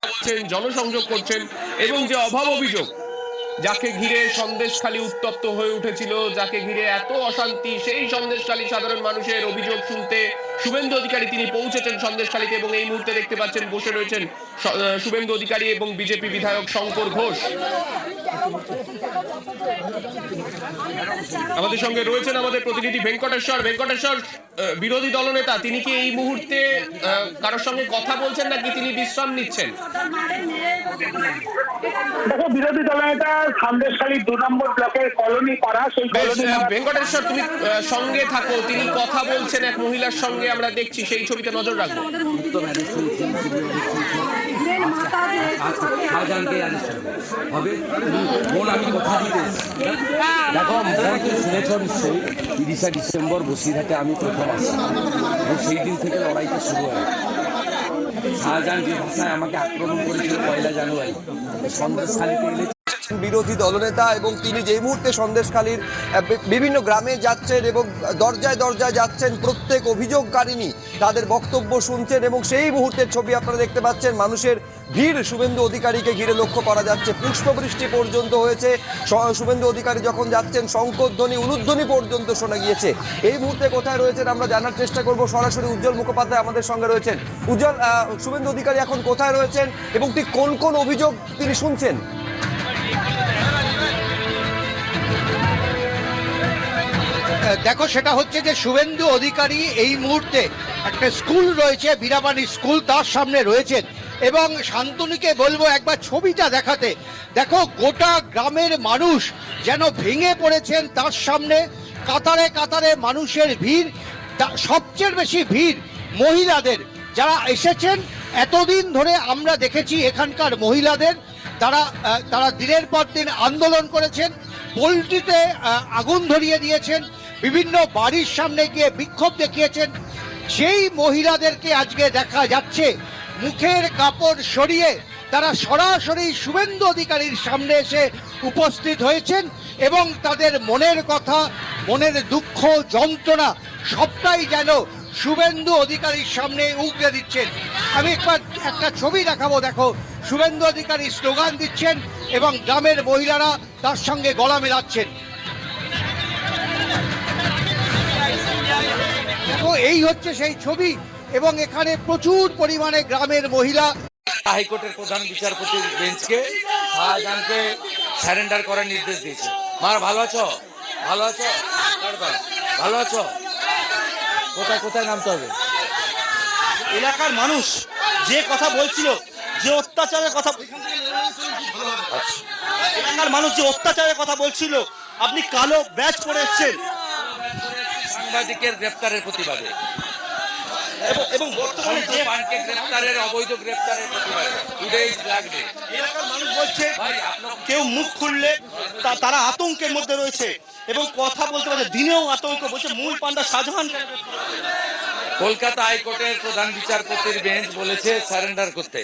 জনসংযোগ করছেন এবং যে অভাব অভিযোগ যাকে ঘিরে সন্দেশখালী উত্তপ্ত হয়ে উঠেছিল, যাকে ঘিরে এত অশান্তি, সেই সন্দেশখালী সাধারণ মানুষের অভিযোগ শুনতে শুভেন্দু অধিকারী তিনি পৌঁছেছেন সন্দেশখালীতে এবং এই মুহূর্তে দেখতে পাচ্ছেন বসে রয়েছেন শুভেন্দু অধিকারী এবং বিজেপি বিধায়ক শঙ্কর ঘোষ। আমাদের সঙ্গে রয়েছেন আমাদের প্রতিনিধি ভেঙ্কটেশ্বর। বিরোধী দলনেতা, তিনি কি এই মুহূর্তে কারোর সঙ্গে কথা বলছেন নাকি তিনি বিশ্রাম নিচ্ছেন? দেখো, বিরোধী দলনেতা সন্দেশখালী 2 নম্বর ব্লকের কলোনি পাড়া, সেই ভেঙ্কটেশ্বর তুমি সঙ্গে থাকো, তিনি কথা বলছেন এক মহিলার সঙ্গে, আমরা দেখছি, সেই ছবিতে নজর রাখবো। দেখো, শুনেছ নিশ্চয়ই 30শে ডিসেম্বর বসিরহাটে আমি প্রথম আসি এবং সেই দিন থেকে লড়াইটা শুরু হয়। শাহজাহান যে ভাষায় আমাকে আক্রমণ করেছিল 1 জানুয়ারি সন্দেশখালীতে এলে বিরোধী দলনেতা এবং তিনি যেই মুহূর্তে সন্দেশখালীর বিভিন্ন গ্রামে যাচ্ছেন এবং দরজায় দরজায় যাচ্ছেন, প্রত্যেক অভিযোগকারিনী তাদের বক্তব্য শুনছেন এবং সেই মুহূর্তের ছবি আপনারা দেখতে পাচ্ছেন। মানুষের ভিড় শুভেন্দু অধিকারীকে ঘিরে লক্ষ্য করা যাচ্ছে, পুষ্পবৃষ্টি পর্যন্ত হয়েছে। শুভেন্দু অধিকারী যখন যাচ্ছেন শঙ্করধ্বনি উলুধ্বনি পর্যন্ত শোনা গিয়েছে। এই মুহূর্তে কোথায় রয়েছেন আমরা জানার চেষ্টা করব। সরাসরি উজ্জ্বল মুখোপাধ্যায় আমাদের সঙ্গে রয়েছেন। উজ্জ্বল, শুভেন্দু অধিকারী এখন কোথায় রয়েছেন এবং ঠিক কোন কোন অভিযোগ তিনি শুনছেন? দেখো, সেটা হচ্ছে যে শুভেন্দু অধিকারী এই মুহূর্তে একটা স্কুল রয়েছে, বীরাবাণী স্কুল, তার সামনে রয়েছেন এবং শান্তনুকে বলবো একবার ছবিটা দেখাতে। দেখো, গোটা গ্রামের মানুষ যেন ভেঙে পড়েছেন তার সামনে, কাতারে কাতারে মানুষের ভিড়। সবচেয়ে বেশি ভিড় মহিলাদের, যারা এসেছেন। এতদিন ধরে আমরা দেখেছি এখানকার মহিলাদের, তারা দিনের পর দিন আন্দোলন করেছেন, পোল্ট্রিতে আগুন ধরিয়ে দিয়েছেন, বিভিন্ন বাড়ির সামনে গিয়ে বিক্ষোভ দেখিয়েছেন। সেই মহিলাদেরকে আজকে দেখা যাচ্ছে মুখের কাপড় সরিয়ে তারা সরাসরি শুভেন্দু অধিকারীর সামনে এসে উপস্থিত হয়েছেন এবং তাদের মনের কথা, মনের দুঃখ, যন্ত্রণা সবটাই যেন শুভেন্দু অধিকারীর সামনে উগরে দিচ্ছেন। আমি একটা ছবি দেখাবো। দেখো, শুভেন্দু অধিকারী স্লোগান দিচ্ছেন এবং গ্রামের মহিলারা তার সঙ্গে গলা মেলাচ্ছেন। দেখো, এই হচ্ছে সেই ছবি এবং এখানে প্রচুর পরিমাণে গ্রামের মহিলা। হাইকোর্টের প্রধান বিচারপতির বেঞ্চকে শাহজাহানকে সারেন্ডার করার নির্দেশ দিয়েছে। মার ভালো আছো? ভালো আছো? ভালো আছো? কোথায় কোথায় নামতে হবে? এলাকার মানুষ যে কথা বলছিল, যে অত্যাচারের কথা, এলাকার মানুষ যে অত্যাচারের কথা বলছিল, আপনি কালো ব্যাচ পরে এসেছেন সাংবাদিকের গ্রেপ্তারের প্রতিবাদে এবং বর্তমানে যে গ্রেপ্তারের অবৈধ গ্রেপ্তারের প্রতিবাদে এলাকার মানুষ বলছে কেউ মুখ খুললে তারা আতঙ্কের মধ্যে রয়েছে এবং কথা বলতে পারছে, দিনেও আতঙ্ক। বলছে মূল পান্ডা শাহজাহান। কলকাতা হাইকোর্টের প্রধান বিচারপতির বেঞ্চ বলেছে সারেন্ডার করতে।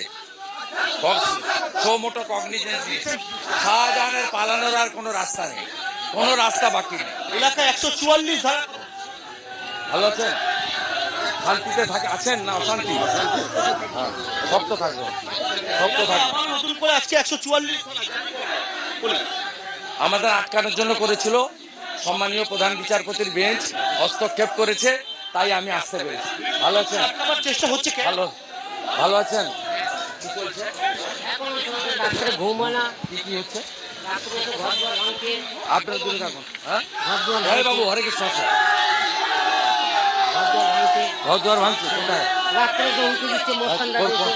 শাহজাহানের পালানোর আর কোনো রাস্তা নেই, কোনো রাস্তা বাকি নেই। এলাকায় 144 ধারা। ভালো আছেন? শান্তিতে আছেন না অশান্তি? শক্ত থাকবো, শক্ত থাকবো। নতুন করে আজকে 144 আমাদের আটকানোর জন্য করেছিল, সম্মানীয় প্রধান বিচারপতির বেঞ্চ হস্তক্ষেপ করেছে, তাই আমি আসতে পেরেছি। ভালো আছেন? চেষ্টা হচ্ছে। ভালো ভালো আছেন? কি চলছে? ঘুমানা কি হচ্ছে? আপনার দূরে থাকুন। হ্যাঁ বাবু, হরে কৃষ্ণ। ঘর দুয়ার ভাঙছে কোথায়? রাত্রে হুমকি দিচ্ছে,